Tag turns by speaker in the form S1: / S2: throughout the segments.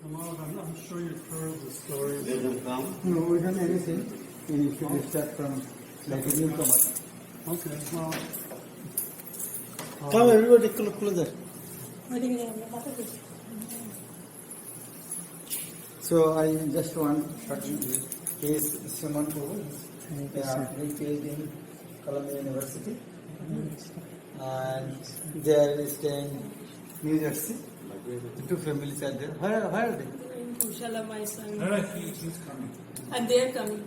S1: Maharaj, I'm sure you've heard the story.
S2: Let them come.
S3: No, we don't anything. We should start from like a newcomer.
S1: Okay, well.
S3: Come everybody closer. So I just want he is Suman Prabhu. He PhD in Columbia University. And they are staying in New Jersey. Two families are there. Where are they?
S4: In Kushala, my son.
S1: He's coming.
S4: And they are coming.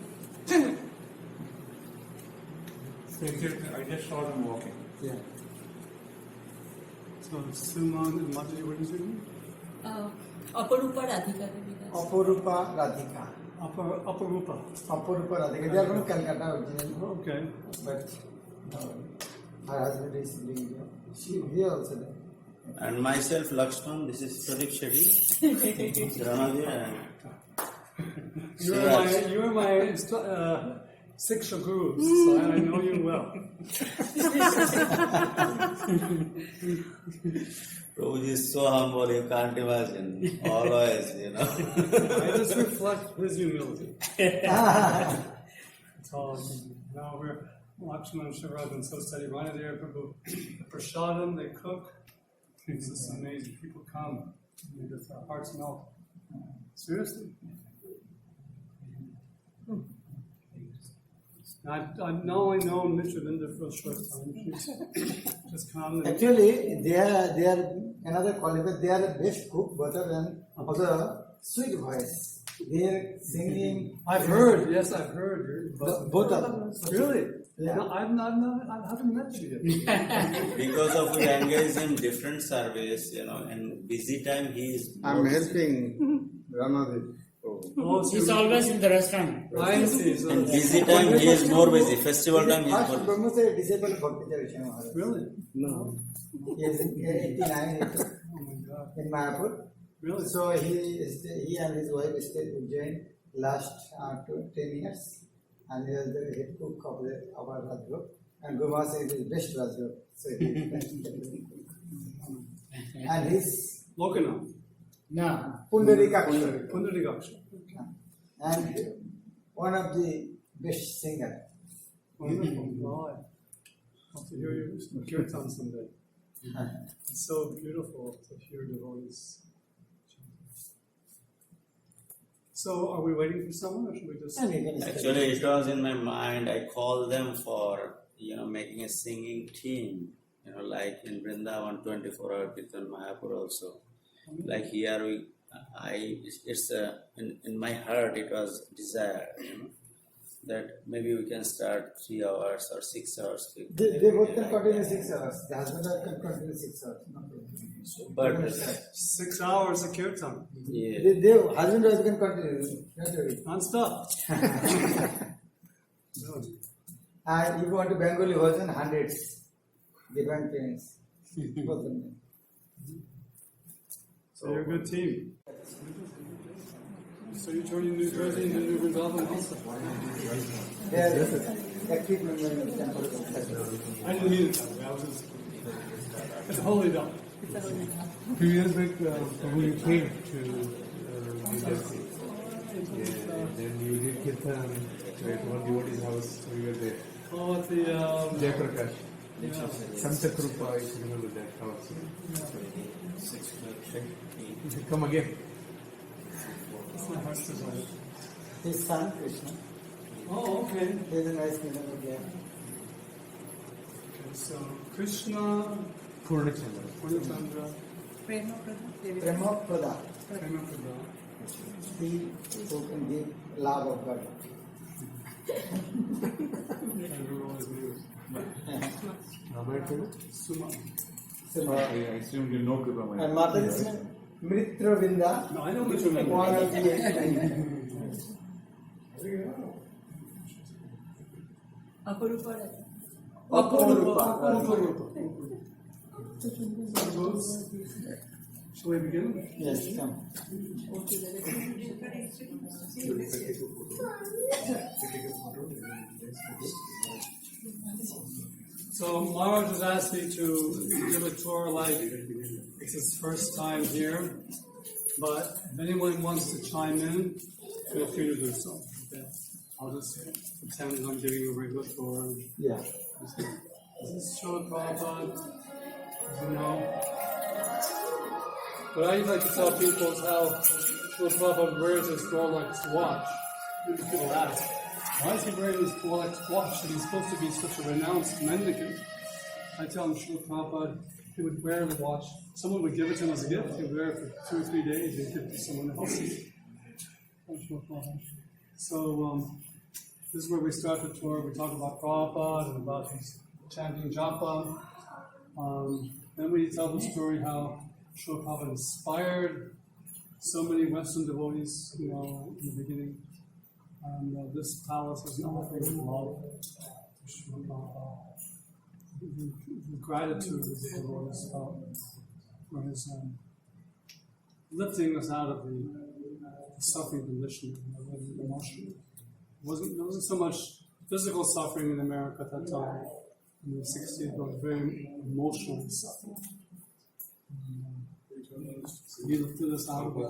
S1: I just saw them walking.
S3: Yeah.
S1: So Suman and Mataji, what is your name?
S4: Aparupa Radhika Devi.
S3: Aparupa Radhika.
S1: Aparupa.
S3: Aparupa Radhika. They are from Calcutta originally.
S1: Okay.
S3: But her husband is living here. He also there.
S2: And myself, Lakshman, this is Pradeep Shetty, Ranavi, and
S1: You are my Siksha guru, so I know you well.
S2: Prabhuji is so humble, you can't imagine. Always,
S1: I just reflect his humility. That's all. Now we're Lakshman and Shivraj and so steady. Ranavi, Prabhu, the prasadam, they cook. It's just amazing. People come, and just our hearts melt. Seriously. I've not only known Mitravinda for a short time. She's just come.
S3: Actually, they are another quality. They are the best cook, better than also sweet voice. They are singing.
S1: I've heard. Yes, I've heard.
S3: Both of them.
S1: Really?
S3: Yeah.
S1: No, I haven't met you yet.
S2: because of we engage in different service, and busy time he is.
S3: I'm helping Ramadev.
S1: Oh,
S5: He's always in the restaurant.
S1: I see. So
S2: And busy time he is more busy. Festival time he is
S3: First
S2: more busy.
S3: Brahma said disabled Bhakti Charishan Maharaj.
S1: really?
S3: No. He is in 89
S1: Oh my God.
S3: in Mayapur.
S1: Really?
S3: So he and his wife stayed in Ujjain last 10 years. And he was the head cook of our Rajgrup. And Gurma said it is best Rajgrup. So and he's
S1: Lokana.
S5: No.
S3: Pundarikaksha.
S1: Pundarikaksha.
S3: And one of the best singer.
S1: Wonderful. Wow. I'll have to hear your kirtan someday. It's so beautiful to hear devotees. So, are we waiting for someone, or should we just?
S2: Actually, it was in my mind. I called them for making a singing team. Like in Vrndavan, 24-hour Kirtan Mayapur also. Like here, it's in my heart. It was desire, that maybe we can start 3 hours or 6 hours.
S3: They both can continue 6 hours. The husband can continue 6 hours. No problem.
S2: But
S1: 6 hours of kirtan.
S2: yeah,
S3: They husband and wife can continue. Don't worry.
S1: Non-stop.
S3: And if you want to Bengali version, hundreds. Different things. Both of them.
S1: So you're a good team. So you're joining New Jersey and New Vrndavan also?
S3: They are active members of the temple.
S1: I didn't mean it that way. I was just... It's a holy dog.
S6: A few years back, Prabhu, you came to New Jersey. Then you did Kirtan at one devotee's house, so you were there.
S1: Oh, at the...
S6: Jayaprakash.
S1: yeah.
S6: Santa Krupa, if you remember that house. You should come again.
S1: That's my heart's desire.
S3: His son, Krishna.
S1: Oh, okay.
S3: He is a nice man over there.
S1: Okay, so Krishna,
S6: Purnachandra.
S1: Purnachandra,
S4: Prema
S3: Prema Prada.
S1: Prema Prabhu.
S3: He who can give love of God.
S1: Everyone is new. Suma.
S3: So,
S6: I assume you know Kripa.
S3: and Mata's name, Mitravinda.
S1: No, I know which one.
S3: One of the
S4: Aparupa Radhika.
S3: Aparupa.
S1: Shall we begin?
S3: Yes, come.
S1: So Maharaj has asked me to give a tour like it's his first time here. But if anyone wants to chime in, feel free to do so. Okay. I'll just pretend I'm giving a regular tour.
S3: Yeah.
S1: Is this Srila Prabhupada? You know. What I like to tell people is how Srila Prabhupada wears his Rolex watch. People ask, why is he wearing his Rolex watch? And he's supposed to be such a renounced mendicant. I tell him Srila Prabhupada, he would wear the watch. Someone would give it to him as a gift. He would wear it for 2 or 3 days and give it to someone else. So this is where we start the tour. We talk about Prabhupada and about his chanting japa. Then we tell the story how Srila Prabhupada inspired so many Western devotees, in the beginning. And this palace is an offering of love to Srila Prabhupada. The gratitude of the devotees for his lifting us out of the suffering condition, emotional. There wasn't so much physical suffering in America at that time in the 60s, but very emotional suffering. He lifted us out of it.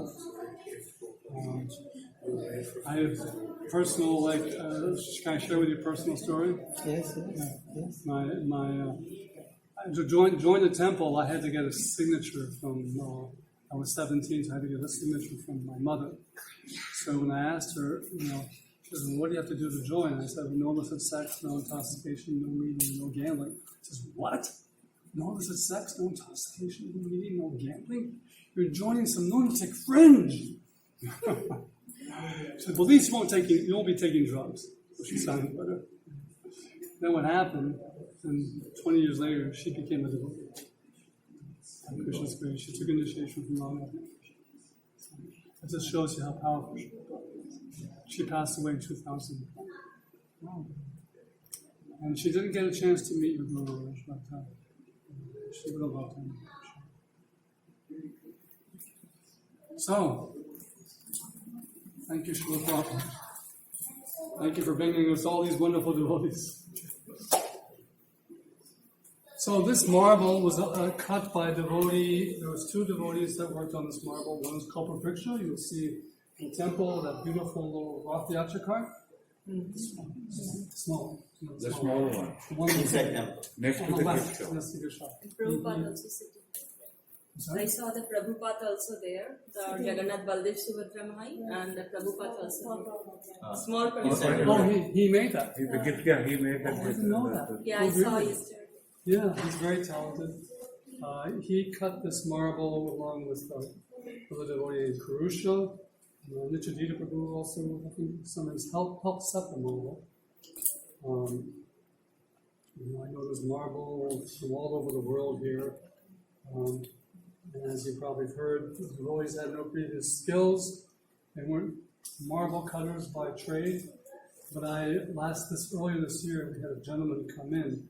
S1: I have personal, can I share with you a personal story?
S3: Yes.
S1: To join the temple, I had to get a signature from, I was 17, so I had to get a signature from my mother. So when I asked her, she says, well, what do you have to do to join? I said, no illicit sex, no intoxication, no meeting, no gambling. She says, what? No illicit sex, no intoxication, no meeting, no gambling? You're joining some lunatic fringe. She said, well, at least you won't be taking drugs. So she signed the letter. Then what happened, and 20 years later, she became a devotee. Krishna's grace. She took initiation from Maharaj. It just shows you how powerful she was. She passed away in 2000. And she didn't get a chance to meet with Maharaj, but she would have loved him. So, thank you, Srila Prabhupada. Thank you for bringing us all these wonderful devotees. So this marble was cut by a devotee. There was 2 devotees that worked on this marble. One was Kalpavriksha. You will see in the temple that beautiful little Rath cart. Small.
S6: The small one.
S1: The one
S2: Inside temple.
S6: Next to
S1: on
S6: the
S1: the left.
S6: gift shop.
S1: Next to the shop.
S4: Prabhupada also sitting. I saw the Prabhupada also there, the Jagannath Baldev Subhadra Mahai, and the Prabhupada also there. Small person.
S1: Oh, he made that.
S6: The gift, yeah, he made that.
S1: I didn't know that.
S4: Yeah, I saw yesterday.
S1: Yeah, he's very talented. He cut this marble along with the devotee Kurusha. Nityadita Prabhu also, I think, sometimes helped set the marble. I know there's marble from all over the world here. And as you probably heard, the devotees had no previous skills. They weren't marble cutters by trade. But earlier this year, we had a gentleman come in.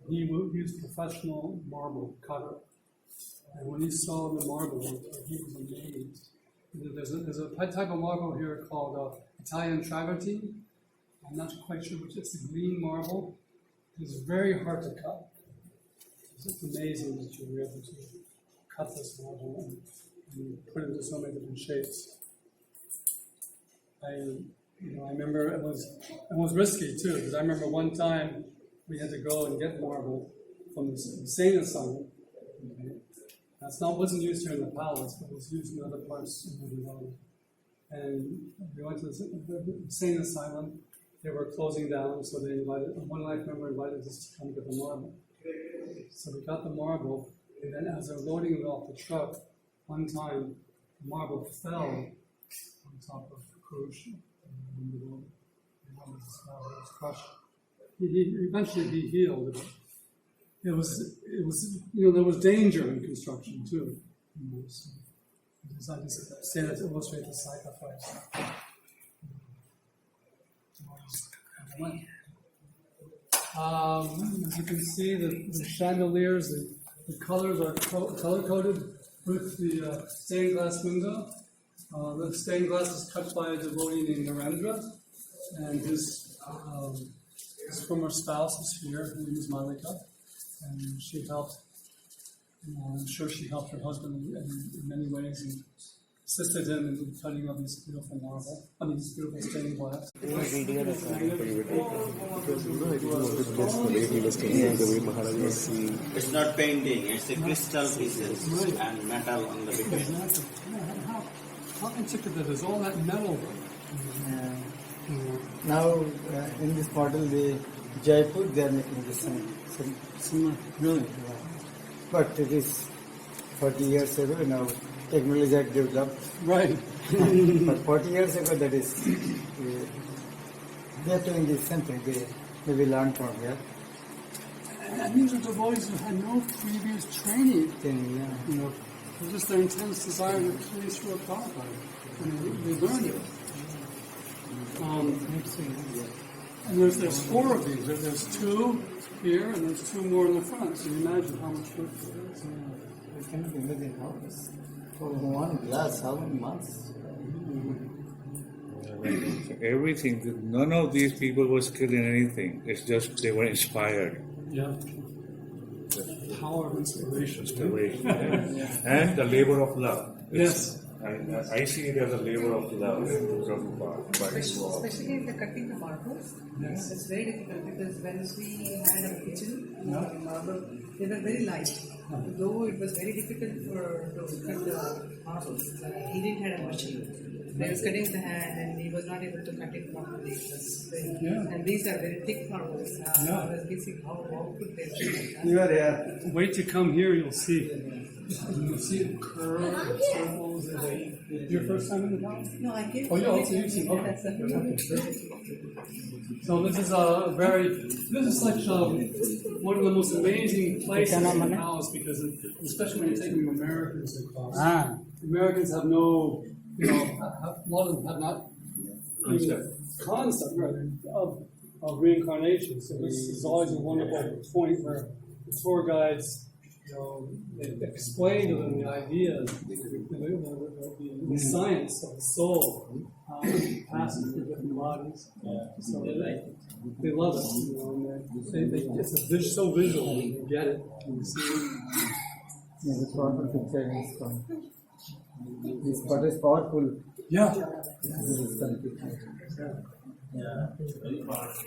S1: He was a professional marble cutter. And when he saw the marble, he was amazed. There's a type of marble here called Italian travertine. I'm not quite sure which. It's the green marble. It's very hard to cut. It's amazing that you were able to cut this marble and put it into so many different shapes. I remember it was risky too, because I remember one time we had to go and get marble from the insane asylum. Okay. Wasn't used here in the palace, but was used in other parts of the world. And we went to the insane asylum. They were closing down, so they one life member invited us to come get the marble. So we got the marble, and then as they were loading it off the truck, one time the marble fell on top of Kurush. And the marble was crushed. Eventually he healed. It was there was danger in construction too. So I just say that to illustrate the sacrifice. As you can see, the chandeliers, the colors are color-coded with the stained glass window. The stained glass is cut by a devotee named Narendra, and his former spouse is here. Her name is Malika, and she helped. I'm sure she helped her husband in many ways, and assisted him in cutting up these beautiful marble, these beautiful stained glass.
S6: Because it was just the way he was taking, the way Maharaj was seeing.
S2: It's not painting, it's the crystal pieces and metal on the between.
S1: Exactly. How intricate that is, all that metal.
S3: Now, in this model, Jaipur, they are making this same.
S1: Really?
S3: But it is 40 years ago, now technology has developed.
S1: Right.
S3: But 40 years ago, that is, they are doing the same thing. They maybe learned from here.
S1: And that means the devotees who had no previous training,
S3: Then,
S1: you know, it was just their intense desire to please Srila Prabhupada. And they learned it. And there's 4 of these. There's 2 here, and there's 2 more in the front. So you imagine how much work there is.
S3: I cannot imagine how this. For one glass, how many months?
S6: So everything, none of these people were skilled in anything. It's just they were inspired.
S1: Yeah. Power of inspiration.
S6: Inspiration. And the labor of love.
S1: Yes.
S6: I see it as a labor of love.
S7: Especially in the cutting the marbles.
S1: Yes.
S7: It's very difficult because when we had a kitchen, the marble, they were very light. Though it was very difficult to cut the marbles. He didn't have a machine. He was cutting the hand and he was not able to cut it properly. It was very, and these are very thick marbles. I was guessing how could they do that?
S3: You are here.
S1: Wait to come here, you'll see. You'll see it curve and circles. Your first time in the house?
S7: No, I came.
S1: Oh, yeah, also you've seen. Okay.
S7: That's the
S1: So this is like one of the most amazing places in the house because especially when you're taking Americans across. Americans have no, a lot of them have not concept of reincarnation. So this is always a wonderful point where the tour guides, they explain to them the ideas, the science of the soul, how it passes through different bodies. So they love it. It's so visual. You get it. You see it.
S3: Yeah, the powerful picture is from. This spot is powerful.
S1: Yeah.
S3: This is some picture.
S2: Very powerful.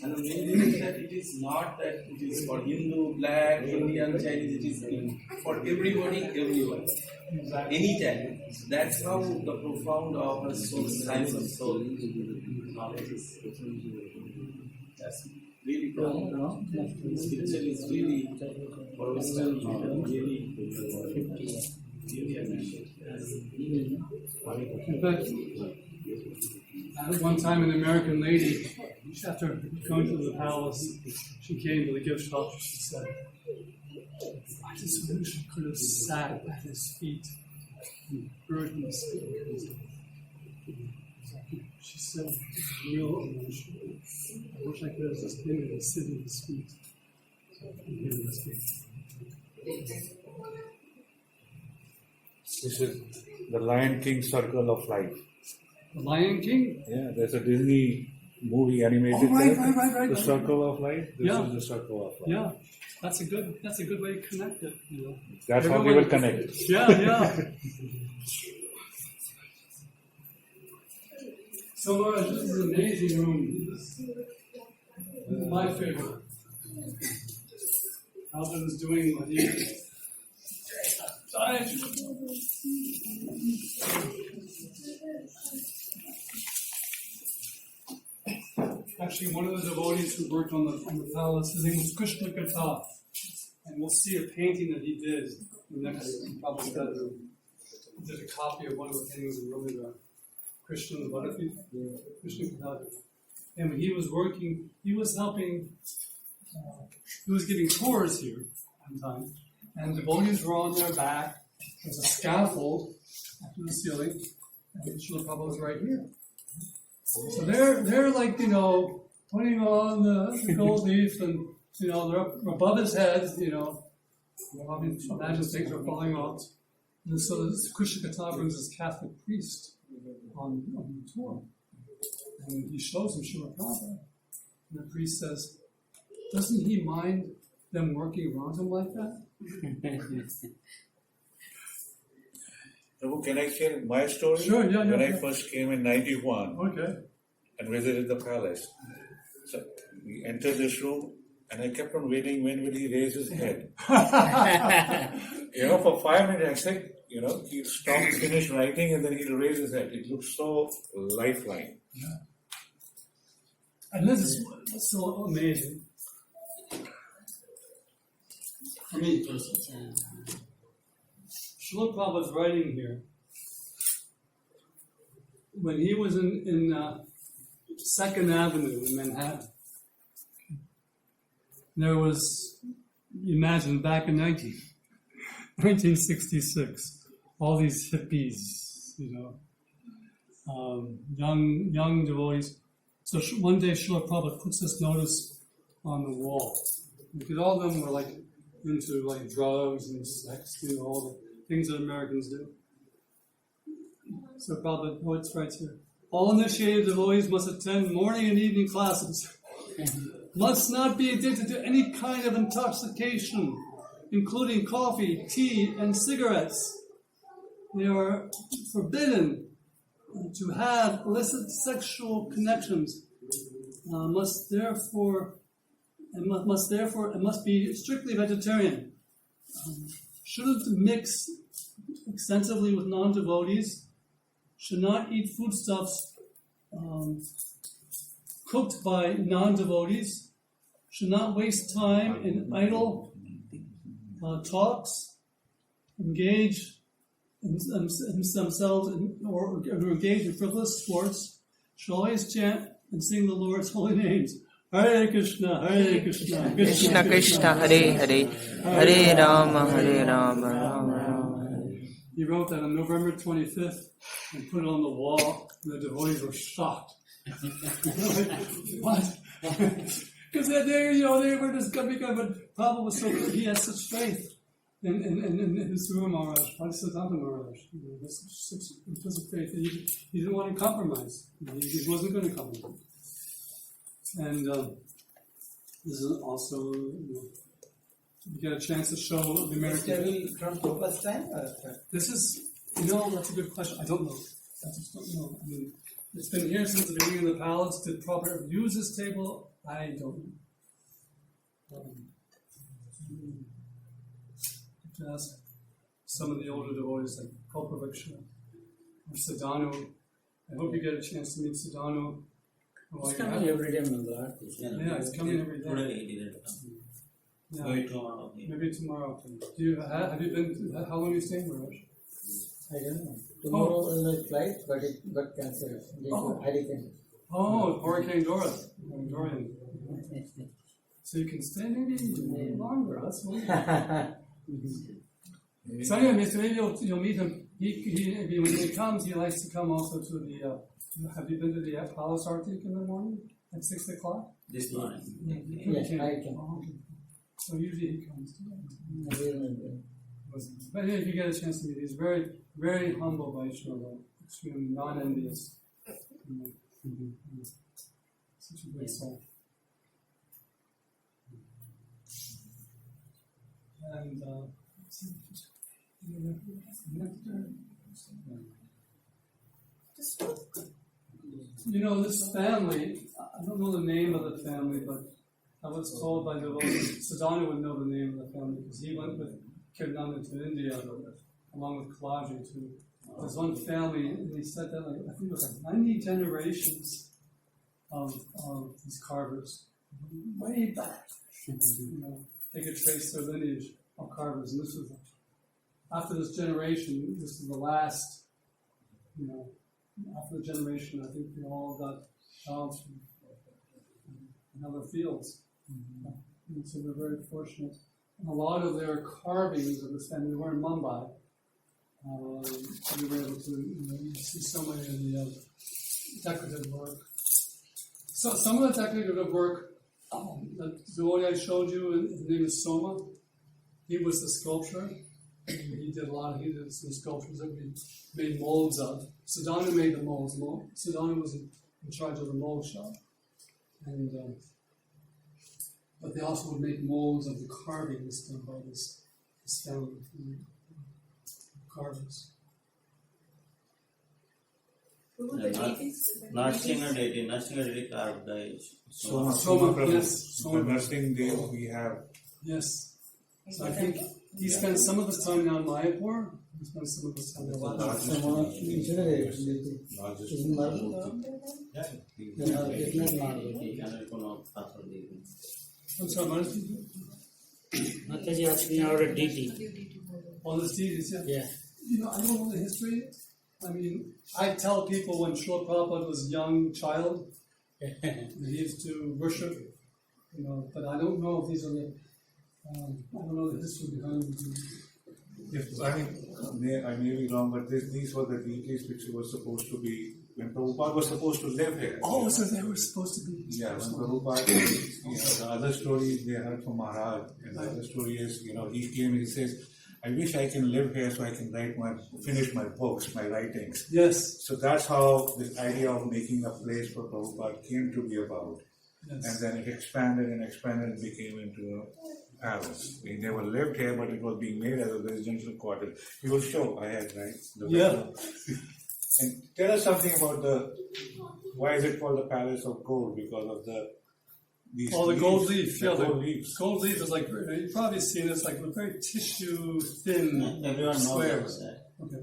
S2: And the main thing is that it is not that it is for Hindu, Black, Indian, Chinese, it is for everybody, everyone. Anytime. That's how the profound of the soul, science of soul knowledge is. That's really profound. This picture is really for Western really amazing.
S1: In fact, at one time, an American lady, after going to the palace, she came to the gift shop. She said, "I just wish I could have sat at his feet and heard him speak." She said, "Real emotion. I wish I could have just been able to sit at his feet and hear him speak."
S6: This is the Lion King circle of life.
S1: The Lion King?
S6: Yeah, there's a Disney movie animated
S1: right.
S6: The circle of life. This is the circle of life.
S1: Yeah, that's a good way to connect it.
S6: That's how they will connect.
S1: Yeah. So Maharaj, this is an amazing room. This is my favorite. Albert is doing what he Actually, one of the devotees who worked on the palace, his name was Krishna Katha. And we'll see a painting that he did in the next probably bedroom. He did a copy of one of the paintings in really the Krishna and the Butterfield. Krishna Katha. And when he was working, he was helping, he was giving tours here one time. And devotees were on their back. There's a scaffold up to the ceiling. And Srila Prabhupada was right here. So they're like, putting on the gold leaf and, they're up above his head, imagine things are falling off. And so this Krishna Katha brings this Catholic priest on the tour. And he shows him Srila Prabhupada. And the priest says, doesn't he mind them working around him like that?
S8: Prabhu, can I share my story?
S1: Sure, yeah,
S8: When
S1: yeah,
S8: I
S1: yeah.
S8: first came in 91
S1: Okay.
S8: and visited the palace, so we entered this room and I kept on waiting when will he raise his head. For 5 minutes I said, he'll stop, finish writing and then he'll raise his head. It looks so lifeline.
S1: And this is what's so amazing. For me personally. Srila Prabhupada's writing here. When he was in 2nd Avenue in Manhattan, there was, imagine back in 1966, all these hippies, young devotees. So one day Srila Prabhupada puts this notice on the wall. Because all of them were into drugs and sex, all the things that Americans do. So Prabhupada writes here, all initiated devotees must attend morning and evening classes, must not be addicted to any kind of intoxication, including coffee, tea, and cigarettes. They are forbidden to have illicit sexual connections, must be strictly vegetarian. Shouldn't mix extensively with non-devotees. Should not eat foodstuffs cooked by non-devotees. Should not waste time in idle talks. Engage themselves or engage in frivolous sports. Should always chant and sing the Lord's holy names. Hare Krishna, Hare Krishna,
S9: Krishna Krishna, Hare Hare, Hare Rama, Hare Rama, Rama Rama.
S1: He wrote that on November 25th and put it on the wall. And the devotees were shocked. What? Because they were just coming, but Prabhupada was so good. He had such faith in his Guru Maharaj, Siddhanta Maharaj. Such implicit faith. He didn't want to compromise. He wasn't going to compromise. And this is also, you get a chance to show the American.
S3: From Prabhupada's time?
S1: This is, that's a good question. I don't know. I just don't know. I mean, it's been here since the beginning of the palace. Did Prabhupada use this table? I don't know. To ask some of the older devotees like Kalpavriksha or Siddhanu. I hope you get a chance to meet Siddhanu.
S5: It's coming every day, my Lord.
S1: Yeah, it's coming every day.
S2: Today he didn't come.
S1: Yeah.
S2: Maybe tomorrow.
S1: Maybe tomorrow. Do you have you been? How long are you staying, Maharaj?
S3: I don't know. Tomorrow is my flight, but it got cancelled due to hurricane.
S1: Oh, Hurricane Dorian. So you can stay maybe longer. That's wonderful. So anyway, maybe you'll meet him. He when he comes, he likes to come also to the. Have you been to the Palace Arctic in the morning at 6 o'clock?
S2: This morning.
S3: Yes, I can.
S1: Oh, okay. So usually he comes to that. But if you get a chance to meet, he's very, very humble Vaishnava, extremely non-envious. Such a great soul. And this family, I don't know the name of the family, but I was told by devotees, Siddhanu would know the name of the family because he went with Kirnanda to India along with Kalaji to there's one family, and he said that I think it was 90 generations of these carvers way back. They could trace their lineage of carvers, and this was after this generation. This is the last. After the generation, I think they all got jobs in other fields. And so we're very fortunate. And a lot of their carvings of this family were in Mumbai. We were able to see so many of the decorative work. So some of the decorative work, the devotee I showed you, his name is Soma. He was the sculptor. He did some sculptures that we made molds of. Siddhanu made the molds. Siddhanu was in charge of the mold shop. And but they also would make molds of the carvings done by this family of carvers.
S4: Who were the deities?
S2: Nursing deity carved the
S1: Soma, yes.
S8: The
S1: Soma.
S8: nursing day we have.
S1: Yes. So I think he spent some of his time now in Mayapur. He spent some of his time in
S8: Largest
S3: Isn't marble?
S1: I'm sorry, Maharaj.
S5: Mataji asked me about a deity.
S1: All the deities, yeah.
S5: Yeah.
S1: You know, I don't know the history. I mean, I tell people when Srila Prabhupada was a young child, he used to worship, you know, but I don't know if these are the, I don't know the history behind them.
S8: Yes, I mean, I may be wrong, but these were the deities which were supposed to be, when Prabhupada was supposed to live here.
S1: Oh, so they were supposed to be.
S8: Yeah, when Prabhupada, the other story they heard from Maharaj, and the other story is, he came and he says, I wish I can live here so I can finish my books, my writings.
S1: Yes.
S8: So that's how this idea of making a place for Prabhupada came to be about.
S1: Yes.
S8: And then it expanded and became into a palace. We never lived here, but it was being made as a residential quarter. You will show ahead, right?
S1: Yeah.
S8: And tell us something about why is it called the Palace of Gold? Because of these
S1: Oh, the
S8: leaves,
S1: gold leaf. Yeah,
S8: gold
S1: the
S8: leaves.
S1: gold leaf is like, you've probably seen it, it's like a very tissue thin
S2: Everyone knows
S1: squares.
S2: that.
S1: Okay.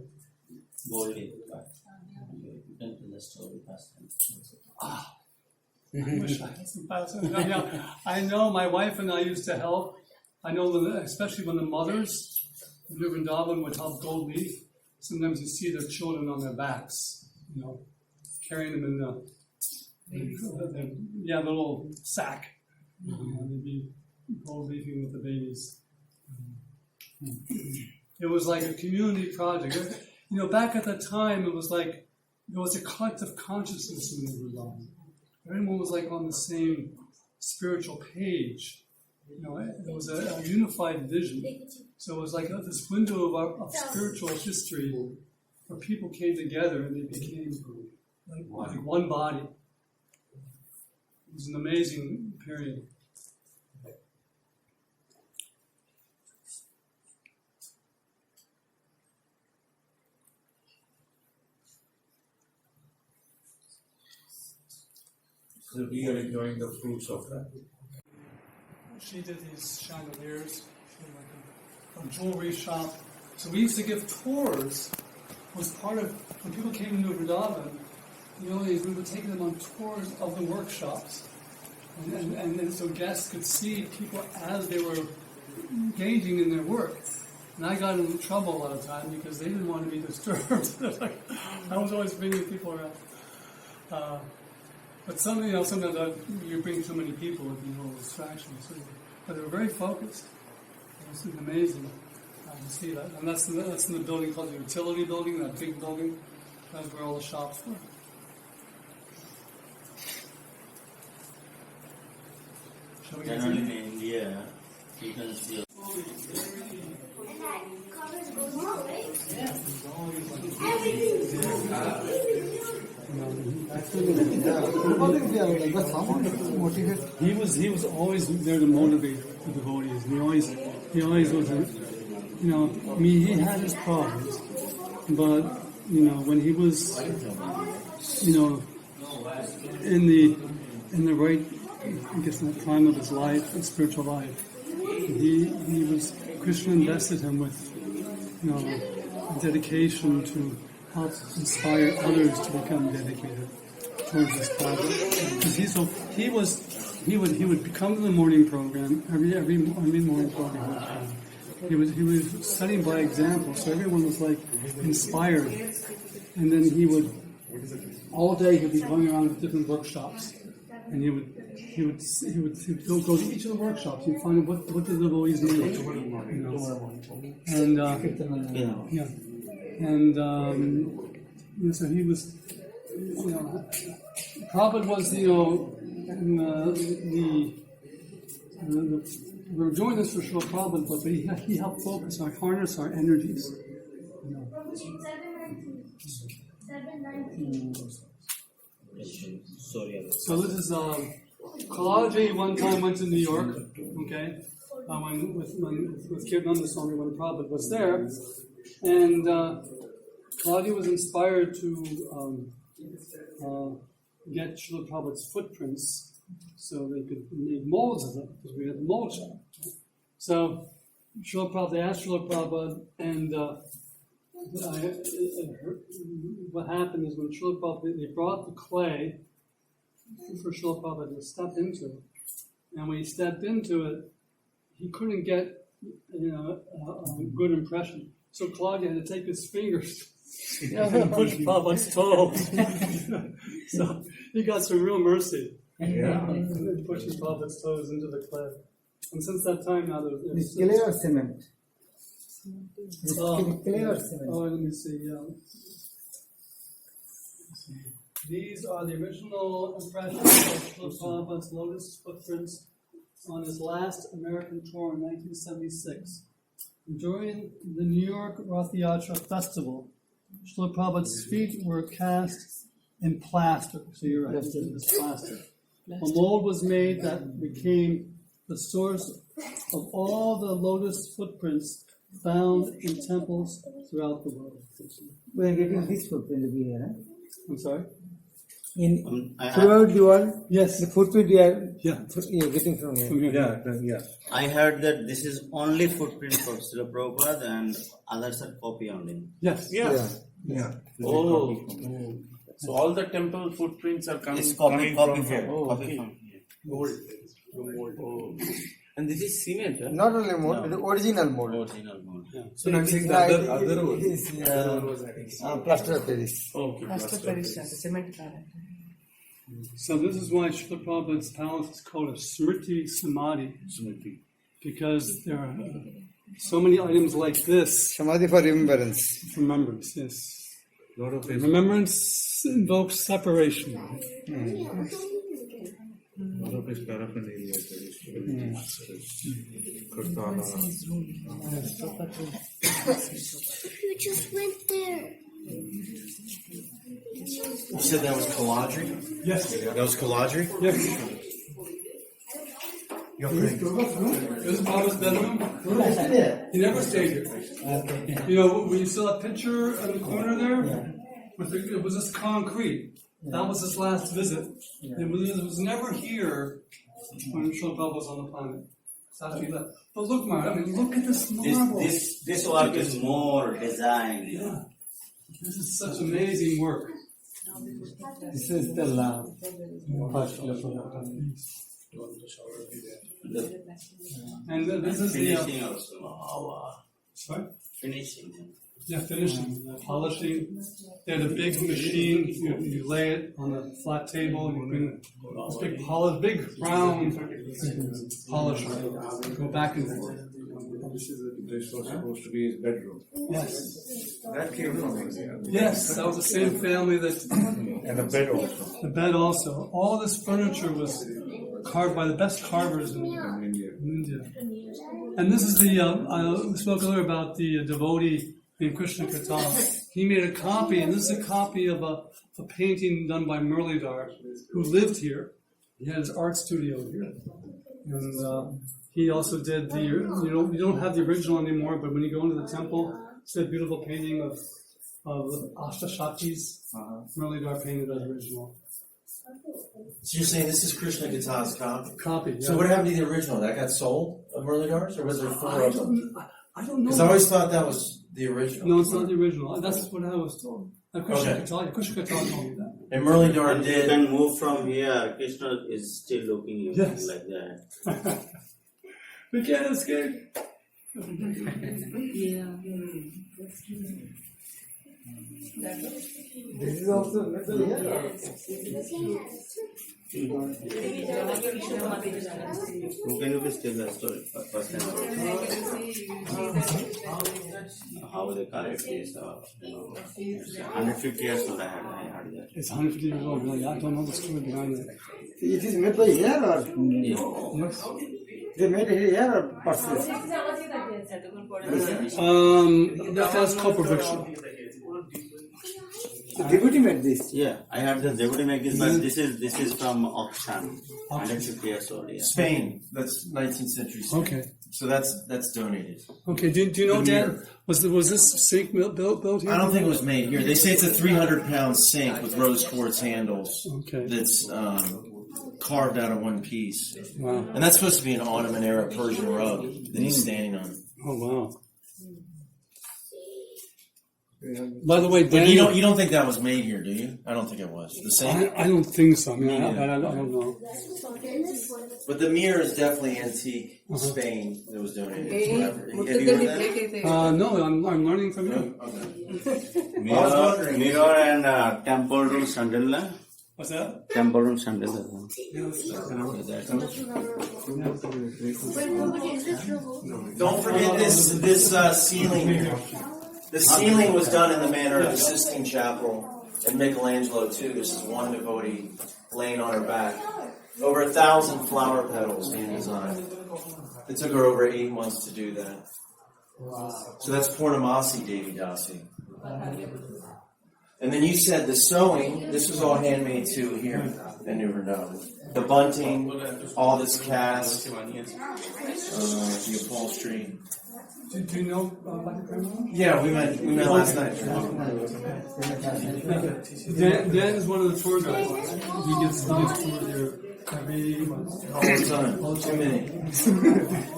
S2: Gold leaf. You can tell the story past time.
S1: I wish I had some passion. I know my wife and I used to help. I know that especially when the mothers in Vrndavan would help gold leaf, sometimes you see their children on their backs, carrying them in the little sack. They'd be gold leafing with the babies. It was like a community project. Back at the time, it was like there was a collective consciousness in Vrndavan. Everyone was like on the same spiritual page. There was a unified vision. So it was like this window of spiritual history where people came together and they became like one body. It was an amazing period.
S8: So we are enjoying the fruits of that.
S1: She did these chandeliers, like a jewelry shop. So we used to give tours. It was part of, when people came into Vrndavan, we would take them on tours of the workshops. And so guests could see people as they were engaging in their work. And I got in trouble a lot of times because they didn't want to be disturbed. I was always bringing people around. But sometimes you bring too many people, it would be a little distraction. But they were very focused. It was amazing to see that. And that's in the building called the utility building, that big building. That's where all the shops were.
S2: Generally in India, you can see
S1: He was always there to motivate the devotees. He always was. He had his problems, but when he was, in the right, I guess, in the time of his life, his spiritual life, Krishna invested him with, dedication to help inspire others to become dedicated towards this project. Because he would come to the morning program every morning program. He was setting by example, so everyone was like inspired. And then he would all day he'd be going around to different workshops, and he would go to each of the workshops. He'd find out what the devotees need, so he was, Prabhupada was, we're doing this for Srila Prabhupada, but he helped focus our harness our energies. So this is Kalaji one time went to New York, okay, with Kirtananda Swami when Prabhupada was there, and Kalaji was inspired to get Srila Prabhupada's footprints so they could make molds of them, because we had the mold shop. So Srila Prabhupada, they asked Srila Prabhupada, and what happened is when Srila Prabhupada, they brought the clay for Srila Prabhupada to step into it. And when he stepped into it, he couldn't get a good impression. So Claudia had to take his fingers and push Prabhupada's toes. So he got some real mercy.
S6: Yeah.
S1: And pushes Prabhupada's toes into the clay. And since that time now,
S3: It's clay or cement? It's clay or cement?
S1: Oh, let me see. These are the original impressions of Srila Prabhupada's lotus footprints on his last American tour in 1976. During the New York Rath Yatra Festival, Srila Prabhupada's feet were cast in plaster. So you're right, it was plaster. A mold was made that became the source of all the lotus footprints found in temples throughout the world.
S3: We are getting this footprint over here.
S1: I'm sorry?
S3: Throughout the world,
S1: Yes.
S3: the footprint you are
S1: Yeah.
S3: getting from here.
S1: From here.
S6: Yeah.
S2: I heard that this is only footprint for Srila Prabhupada and others are copy only.
S1: Yes.
S6: Yeah.
S5: Oh. So all the temple footprints are coming
S2: It's copy
S5: from
S2: here.
S5: here. Oh,
S2: Copy
S5: okay.
S2: from here.
S5: Oh. And this is cement, huh?
S3: Not only mold, the original mold.
S2: Original mode.
S6: So I'm saying the other one.
S3: It is plaster of Paris.
S5: Okay.
S7: Plaster Paris, the cement planet.
S1: So this is why Srila Prabhupada's palace is called a Smriti Samadhi. Because there are so many items like this.
S3: Samadhi for remembrance.
S1: Remembrance, yes.
S6: Lot of
S1: Remembrance invokes separation.
S6: lot of his paraphernalia. Kurtana.
S10: You just went there.
S11: You said that was Kaladri?
S1: Yes.
S11: That was Kaladri?
S1: Yes.
S11: Okay.
S1: This is Prabhupada's bedroom. He never stayed here. You know, when you saw that picture in the corner there, it was just concrete. That was his last visit. It was never here when Srila Prabhupada was on the planet. It's actually that. But look, Maharaj, I mean, look at this marble.
S2: This work is more designed.
S1: Yeah. This is such amazing work.
S3: This is the lab. First
S1: And this is
S2: Finishing also.
S1: sorry?
S2: Finishing.
S1: Yeah, finishing, polishing. They had a big machine. You lay it on a flat table. You bring this big polish, big round polisher. Go back and forth.
S6: This was supposed to be his bedroom.
S1: Yes.
S6: That came from India.
S1: Yes, that was the same family that.
S6: And the bed also.
S1: The bed also. All this furniture was carved by the best carvers in India. And this is the. I spoke earlier about the devotee named Krishna Katal. He made a copy, and this is a copy of a painting done by Muralidhar, who lived here. He had his art studio here. And he also did the, you don't have the original anymore, but when you go into the temple, it's a beautiful painting of Ashtashaktis. Muralidhar painted that original.
S11: So you're saying this is Krishna Gita's copy?
S1: Yeah.
S11: So what happened to the original? That got sold of Muralidhar's, or was there four of them?
S1: I don't know.
S11: Because I always thought that was the original.
S1: No, it's not the original. That's what I was told. Krishna
S11: Okay.
S1: Katal told me that.
S11: And Muralidhar
S2: You
S11: did.
S2: can move from here. Krishna is still looking you
S1: Yes.
S2: like that.
S1: We can't escape.
S4: Yeah.
S3: This is also metal here.
S2: Can you please tell the story first time? How they collect this? 150 years old I heard that.
S1: It's 150 years old. Really. I don't know the story behind it.
S3: It is made by here or
S1: Yes.
S3: they made it here or purchased?
S1: That's copper friction.
S3: The devotee made this.
S2: Yeah, I had the devotee make this, but this is from auction, 150 years old. Yeah.
S11: Spain. That's 19th century Spain.
S1: Okay.
S11: So that's donated.
S1: Okay. Do you know,
S11: The
S1: Dan?
S11: mirror.
S1: Was this sink built here?
S11: I don't think it was made here. They say it's a 300-pound sink with rose quartz handles.
S1: Okay.
S11: That's carved out of one piece.
S1: Wow.
S11: And that's supposed to be an Ottoman era Persian rug that he's standing on.
S1: Oh wow. By the way,
S11: But
S1: Dan,
S11: you don't think that was made here, do you? I don't think it was. The same.
S1: I don't think so. I mean, I don't know.
S11: But the mirror is definitely antique Spain that was donated. Have you heard that?
S1: No, I'm learning from you.
S11: Okay.
S2: Mirror and temple room chandelier.
S1: What's that?
S2: Temple room chandelier.
S11: Don't forget this ceiling here. The ceiling was done in the manner of the Sistine Chapel and Michelangelo too. This is one devotee laying on her back. Over 1,000 flower petals being designed. It took her over 8 months to do that. So that's Purnamasi Devi Dasi. And then you said the sewing, this was all handmade too here in New Vrndavan. The bunting, all this cast, the upholstery.
S1: Do you know Bhakti Prema?
S11: Yeah, we met last night.
S1: Dan is one of the tour guides. He gets toured here every month.
S11: All the time. Too many.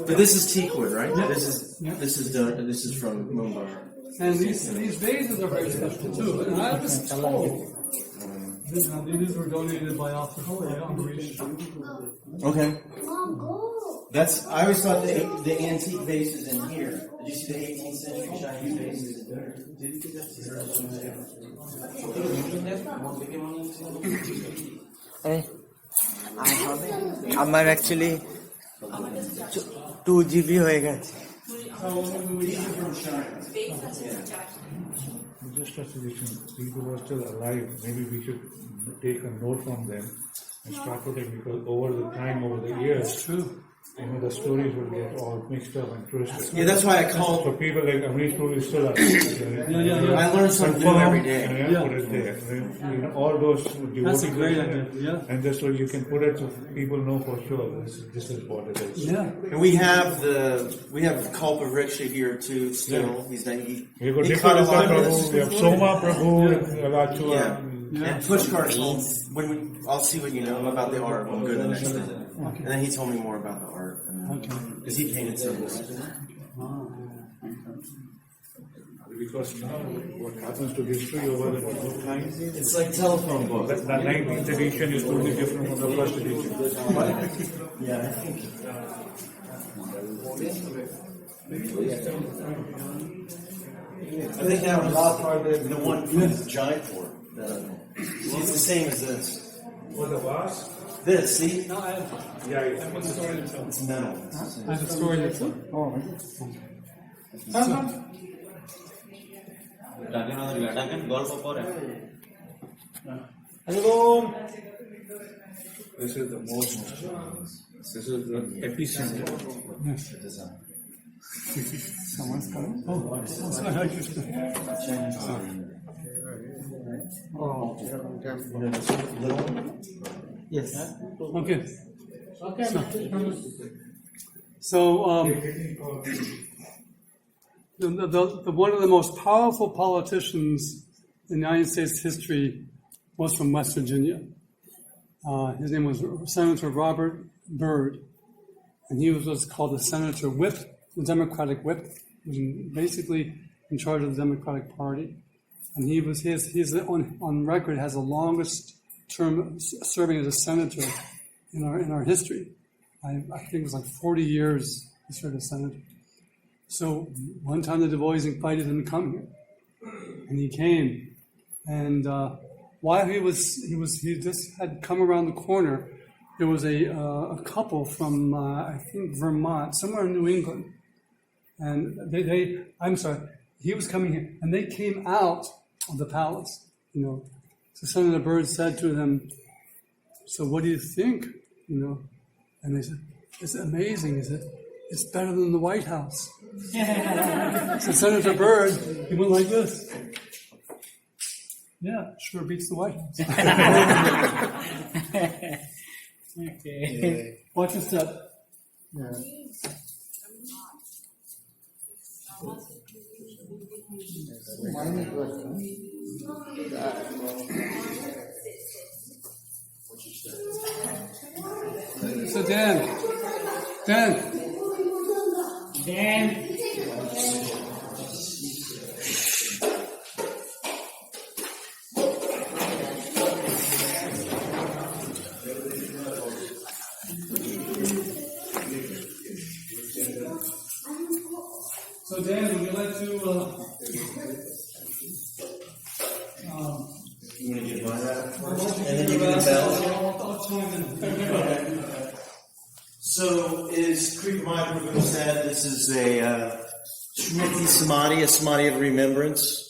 S11: But this is teakwood, right?
S1: Yeah.
S11: This is from Mumbai.
S1: And these vases are very special too. And I was told these were donated by Ambarish.
S11: Okay. I always thought the antique vases in here. Did you see the 18th century Chinese vases in there?
S9: আমার actually 2 GB হয়ে গেছে
S8: Just a suggestion, people who are still alive, maybe we should take a note from them and start putting, because over the years,
S1: True.
S8: the stories will get all mixed up and twisted.
S11: Yeah, that's why I called.
S8: So people like Amrish Puri is still alive.
S11: I learn something new every day.
S8: Put it there. All those devotees.
S1: That's a great idea. Yeah.
S8: And just so you can put it so people know for sure this is what it is.
S1: Yeah.
S11: And we have Kalpa Vriksha here too. Still,
S8: We've got
S11: he
S8: Nikarita
S11: cut a lot of
S8: Prabhu,
S11: this.
S8: we have Soma Prabhu, Alachua.
S11: Yeah. And Pushkar told I'll see what you know about the art. We'll go the next day.
S1: Okay.
S11: And then he told me more about the art. Because he painted symbols.
S8: Because now what happens to history over the time?
S11: It's like telephone book.
S8: That 19th edition is totally different from the first edition.
S11: Yeah, I think. I think that was the one from Jaipur. It's the same as this.
S8: What the vase?
S11: This, see?
S1: No, I have a story to tell.
S11: It's metal.
S1: I have a story to tell. Oh,
S2: গল্প পরে
S8: This is the most, this is the epicenter.
S1: Yes. Someone's coming. Oh,
S3: Yes.
S1: okay. So the one of the most powerful politicians in the United States history was from West Virginia. His name was Senator Robert Byrd, and he was what's called the Senator Whip, the Democratic Whip, basically in charge of the Democratic Party. And he's on record has the longest term serving as a senator in our history. I think it was like 40 years he served as senator. So one time the devotees invited him to come here, and he came. And while he just had come around the corner, there was a couple from I think Vermont, somewhere in New England, and he was coming here, and they came out of the palace. So Senator Byrd said to them, "So what do you think?" And they said, "It's amazing, is it? It's better than the White House." So Senator Byrd, he went like this. Yeah, sure beats the white.
S9: Okay.
S1: Watch your step.
S3: Yeah. Mine is worse,
S1: So Dan. So Dan, would you like to
S11: You want to get mine out first? And then you can bell?
S1: I'll chime in.
S11: So, as Prema Prabhu said, this is a Smriti Samadhi, a Samadhi of remembrance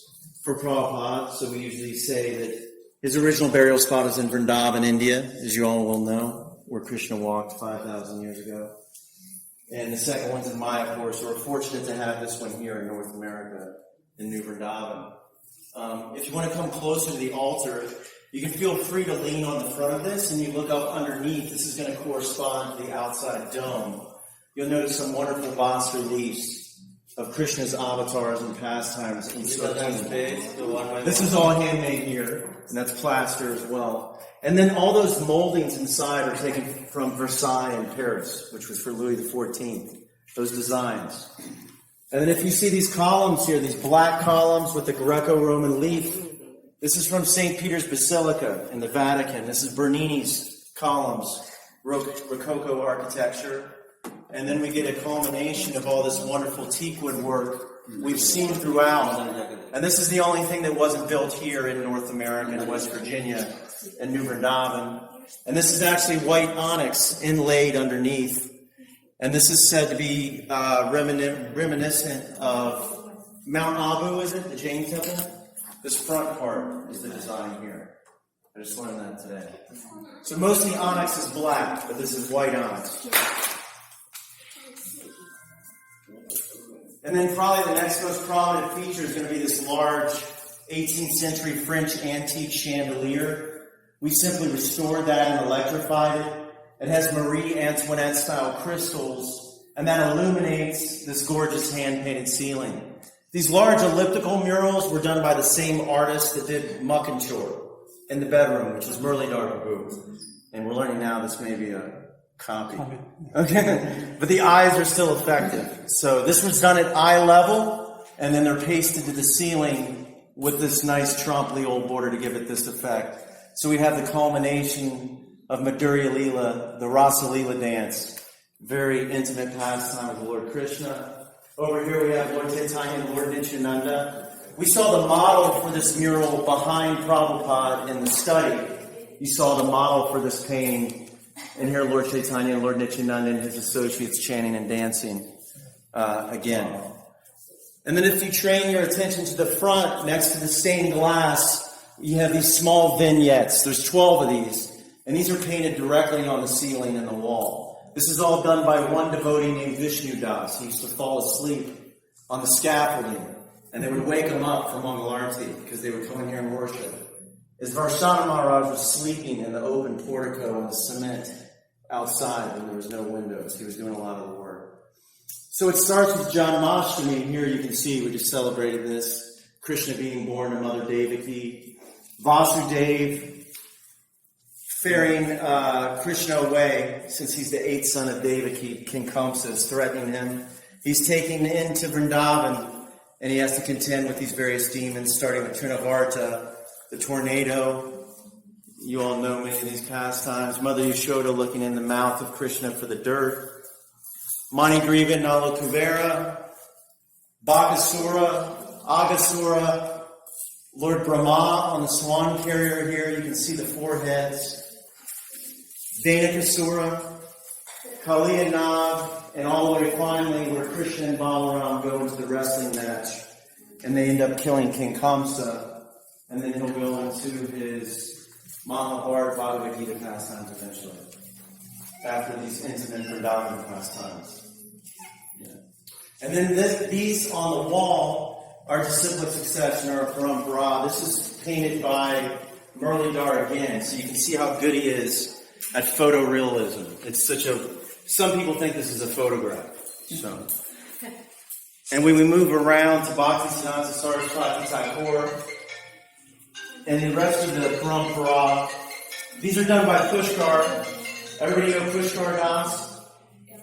S11: for Prabhupada. So we usually say that his original burial spot is in Vrndavan, India, as you all will know, where Krishna walked 5,000 years ago. And the second one's in Maya, of course. So we're fortunate to have this one here in North America, in New Vrndavan. If you want to come closer to the altar, you can feel free to lean on the front of this, and you look up underneath. This is going to correspond to the outside dome. You'll notice some wonderful bas reliefs of Krishna's avatars and pastimes in This is all handmade here, and that's plaster as well. And then all those moldings inside are taken from Versailles in Paris, which was for Louis XIV, those designs. And then if you see these columns here, these black columns with the Greco-Roman leaf, this is from St. Peter's Basilica in the Vatican. This is Bernini's columns, Rococo architecture. And then we get a culmination of all this wonderful teakwood work we've seen throughout. And this is the only thing that wasn't built here in North America, in West Virginia, and New Vrndavan. And this is actually white onyx inlaid underneath. And this is said to be reminiscent of Mount Abu, is it? The Jain Temple? This front part is the design here. I just learned that today. So mostly onyx is black, but this is white onyx. And then probably the next most prominent feature is going to be this large 18th century French antique chandelier. We simply restored that and electrified it. It has Marie Antoinette style crystals, and that illuminates this gorgeous hand-painted ceiling. These large elliptical murals were done by the same artist that did Muckenshore in the bedroom, which is Muralidhar Prabhu. And we're learning now this may be a copy. Okay, but the eyes are still effective. So this was done at eye level, and then they're pasted to the ceiling with this nice trompe l'oeil border to give it this effect. So we have the culmination of Madhurya Leela, the Rasa Leela dance. Very intimate pastime of Lord Krishna. Over here we have Lord Chaitanya and Lord Nityananda. We saw the model for this mural behind Prabhupada in the study. You saw the model for this painting. And here Lord Chaitanya and Lord Nityananda and his associates chanting and dancing again. And then if you train your attention to the front, next to the stained glass, you have these small vignettes. There's 12 of these. And these are painted directly on the ceiling and the wall. This is all done by one devotee named Vishnu Das. He used to fall asleep on the scaffolding. And they would wake him up from Mangal Arati because they would come in here and worship. As Varshana Maharaj was sleeping in the open portico in the cement outside when there was no windows, he was doing a lot of the work. So it starts with Janmashtami. Here you can see we just celebrated this. Krishna being born to Mother Devaki. Vasudev ferrying Krishna away, since he's the 8th son of Devaki. King Kamsa is threatening him. He's taken into Vrndavan, and he has to contend with these various demons, starting with Trinavarta, the tornado. You all know many of these pastimes. Mother Yashoda looking in the mouth of Krishna for the dirt. Manigriva, Nala Kuvera, Bakasura, Agasura, Lord Brahma on the swan carrier here. You can see the four heads. Dhanakasura, Kaliyanav, and all the way finally where Krishna and Balaram go into the wrestling match. And they end up killing King Kamsa. And then he'll go into his Mahabharata Bhagavad Gita pastimes eventually. After these intimate Vrndavan pastimes. Yeah. And then these on the wall are disciplic succession or parampara. This is painted by Muralidhar again, so you can see how good he is at photorealism. It's some people think this is a photograph. So, and when we move around to Bhakti Siddhanta Saraswati Thakur, and the rest of the Parampara, these are done by Pushkar. Everybody know Pushkar Das?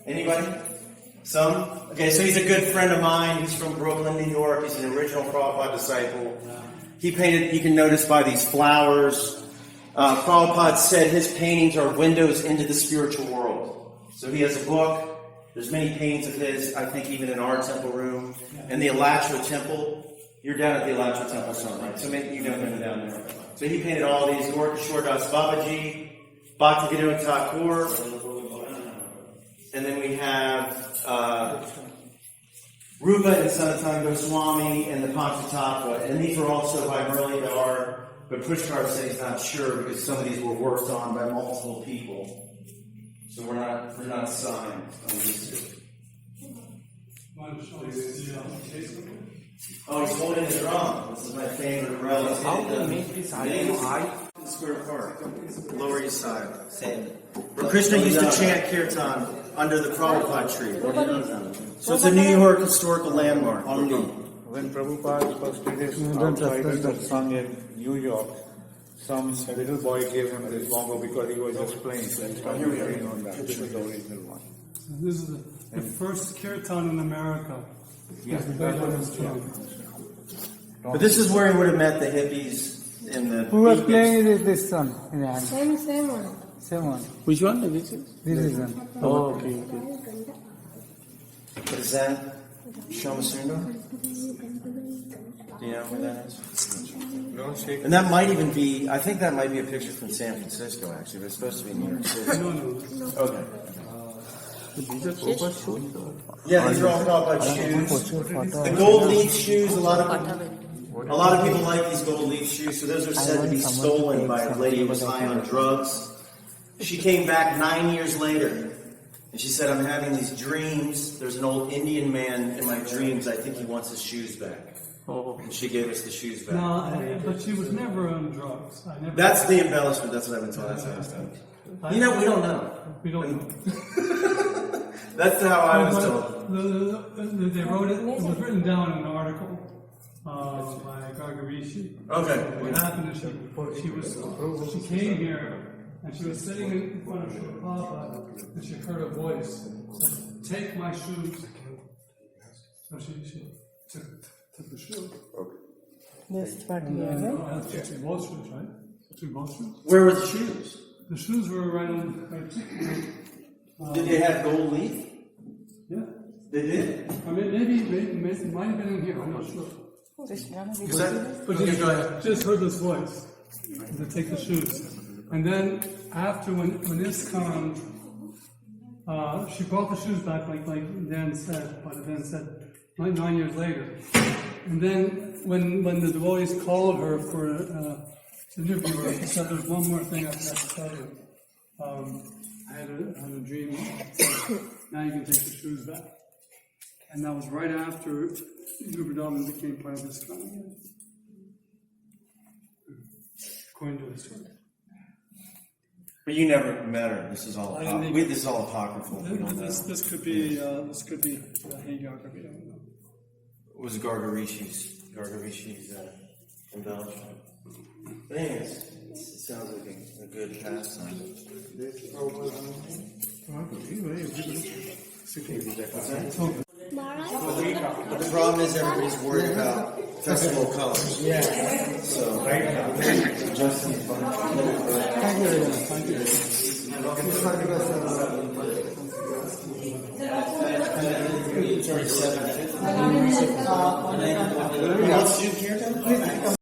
S11: Anybody? Some? Okay, so he's a good friend of mine. He's from Brooklyn, New York. He's an original Prabhupada disciple. He painted, you can notice by these flowers. Prabhupada said his paintings are windows into the spiritual world. So he has a book. There's many paintings of his, I think even in our temple room. And the Alachua Temple. You're down at the Alachua Temple, son, right? So maybe you know him down there. So he painted all these. Gorkishore Das Babaji, Bhakti Thakur. And then we have Rupa and Sanatana Goswami and the Panchatattva. And these are also by Muralidhar. But Pushkar says he's not sure because some of these were worked on by multiple people. So we're not signed on these two. Oh, he's holding the drum. This is my favorite relic.
S3: How do you make this item high?
S11: Square Park, Lower East Side. Same. Where Krishna used to chant kirtan under the Prabhupada tree. So it's a New York historical landmark.
S8: When Prabhupada first did his outsiders of song in New York, some little boy gave him this bongo because he was just playing. So he started playing on that. This is the original one.
S1: So this is the first kirtan in America.
S8: Yeah,
S11: But this is where he would have met the hippies in the.
S3: Who was playing this one?
S10: Same one.
S3: Same one.
S5: Which one? This is?
S3: This is one.
S5: Oh, okay.
S11: What is that? Shamasundar? Do you know where that is?
S8: No, shake.
S11: And that might even be, I think that might be a picture from San Francisco, actually, but it's supposed to be New York City.
S1: No.
S11: Okay.
S5: These are Prabhupada shoes.
S11: Yeah, these are all Prabhupada shoes. The gold leaf shoes, a lot of people like these gold leaf shoes, so those are said to be stolen by a lady who was high on drugs. She came back 9 years later, and she said, I'm having these dreams. There's an old Indian man in my dreams. I think he wants his shoes back. And she gave us the shoes back.
S1: No, but she was never on drugs.
S11: That's the embellishment. That's what I've been told. That's how I was told. We don't know.
S1: We don't know.
S11: That's how I was told.
S1: They wrote it. It was written down in an article by Gargarishi.
S11: Okay.
S1: What happened is she came here and she was sitting in front of Srila Prabhupada and she heard a voice said, "Take my shoes." So she took the shoe.
S3: Yes, but
S1: Took both shoes, right? Took both shoes.
S11: Where were the shoes?
S1: The shoes were right on.
S11: Did they have gold leaf?
S1: Yeah.
S11: They did?
S1: I mean, maybe it might have been in here. I'm not sure. But just heard this voice to take the shoes, and then after when this comes, she brought the shoes back like Dan said. But Dan said 9 years later, and then when the devotees called her for to interview her, she said, "There's one more thing I have to tell you. I had a dream. So now you can take the shoes back." And that was right after Vrndavan became part of this country. According to the story.
S11: But you never met her. This is all this is all apocryphal. We don't know.
S1: This could be Hagar. I don't know.
S11: It was Gargarishi's embellishment. But anyways, it sounds like a good pastime. But the problem is everybody's worried about festival colors.
S3: Yeah.
S11: So right now, Justin.
S3: Thank you very much. Thank you.
S11: What's June here?